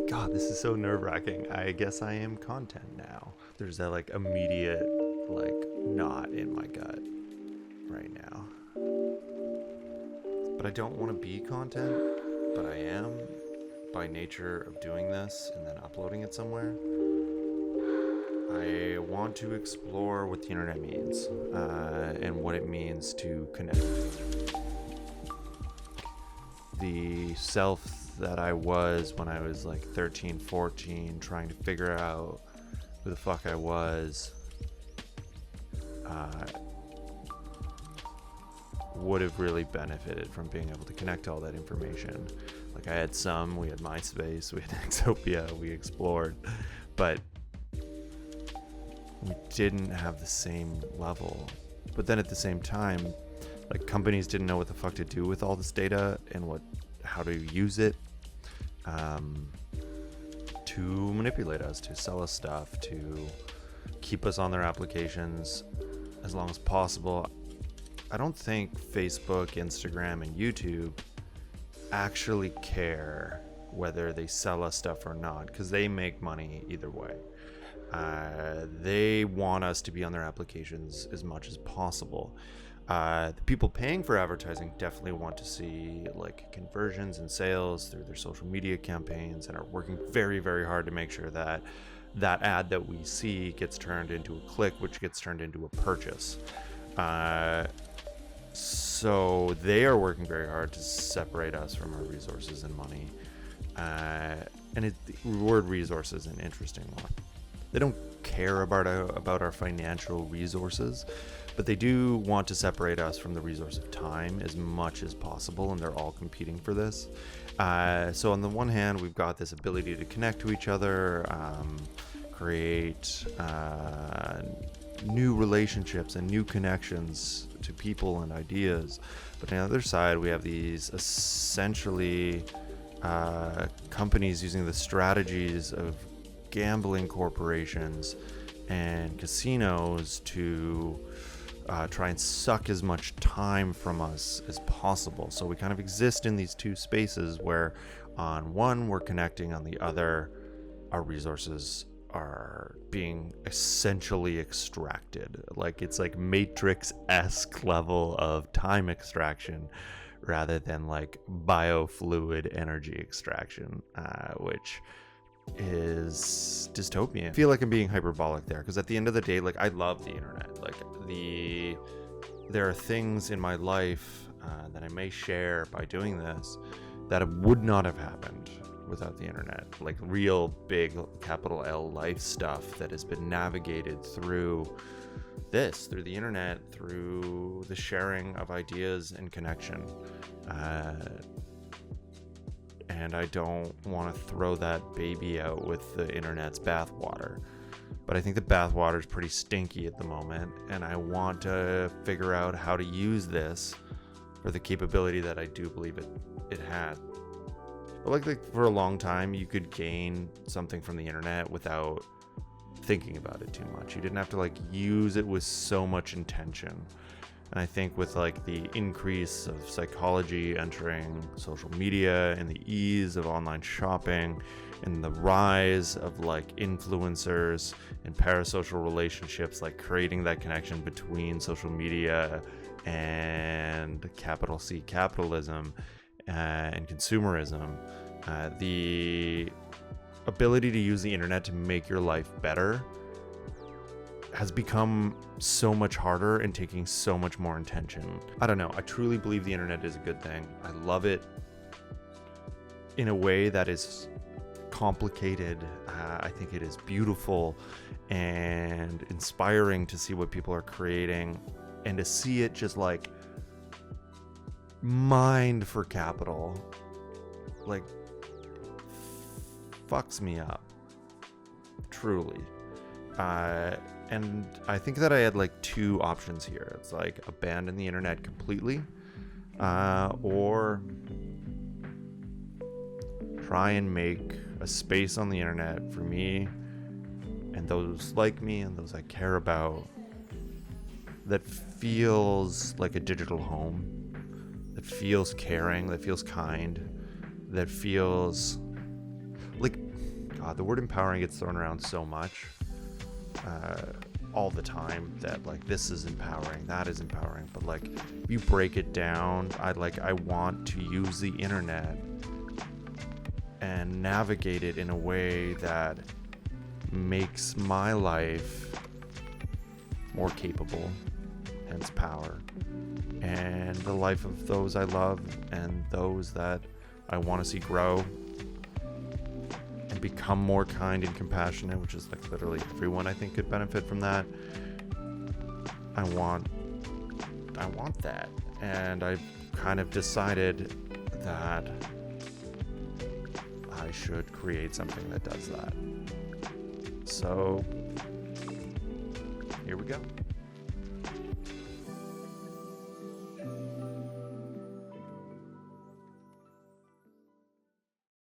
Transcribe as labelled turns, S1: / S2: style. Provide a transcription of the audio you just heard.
S1: God, this is so nerve-wracking. I guess I am content now. There's that like immediate like knot in my gut right now. But I don't want to be content, but I am by nature of doing this and then uploading it somewhere. I want to explore what the internet means and what it means to connect. The self that I was when I was like 13, 14, trying to figure out who the fuck I was, would have really benefited from being able to connect all that information. Like we had MySpace, we had Exopia, we explored, but we didn't have the same level. But then at the same time, like companies didn't know what the fuck to do with all this data and how to use it to manipulate us, to sell us stuff, to keep us on their applications as long as possible. I don't think Facebook, Instagram, and YouTube actually care whether they sell us stuff or not, because they make money either way. They want us to be on their applications as much as possible. The people paying for advertising definitely want to see like conversions and sales through their social media campaigns and are working very, very hard to make sure that that ad that we see gets turned into a click, which gets turned into a purchase. So they are working very hard to separate us from our resources and money. And the word resource is an interesting one. They don't care about our financial resources, but they do want to separate us from the resource of time as much as possible, and they're all competing for this. So on the one hand, we've got this ability to connect to each other, create new relationships and new connections to people and ideas. But on the other side, we have these essentially companies using the strategies of gambling corporations and casinos to try and suck as much time from us as possible. So we kind of exist in these two spaces where on one we're connecting, on the other our resources are being essentially extracted. Like it's like Matrix-esque level of time extraction rather than like biofluid energy extraction, which is dystopian. I feel like I'm being hyperbolic there because at the end of the day, like I love the internet. Like there are things in my life that I may share by doing this that would not have happened without the internet. Like real big capital L life stuff that has been navigated through the internet, through the sharing of ideas and connection. And I don't want to throw that baby out with the internet's bathwater. But I think the bathwater is pretty stinky at the moment, and I want to figure out how to use this for the capability that I do believe it has. But like for a long time, you could gain something from the internet without thinking about it too much. You didn't have to like use it with so much intention. And I think with like the increase of psychology entering social media and the ease of online shopping and the rise of like influencers and parasocial relationships, like creating that connection between social media and capital C capitalism and consumerism, the ability to use the internet to make your life better has become so much harder and taking so much more intention. I don't know. I truly believe the internet is a good thing. I love it in a way that is complicated. I think it is beautiful and inspiring to see what people are creating and to see it just like mined for capital. Like fucks me up. Truly. And I think that I had like two options here. It's like abandon the internet completely, or try and make a space on the internet for me and those like me and those I care about that feels like a digital home, that feels caring, that feels kind, that feels like, God, the word empowering gets thrown around so much all the time that like this is empowering, that is empowering, but like if you break it down, I want to use the internet and navigate it in a way that makes my life more capable, hence power, and the life of those I love and those that I want to see grow and become more kind and compassionate, which is like literally everyone I think could benefit from that. I want that, and I've kind of decided that I should create something that does that. So here we go.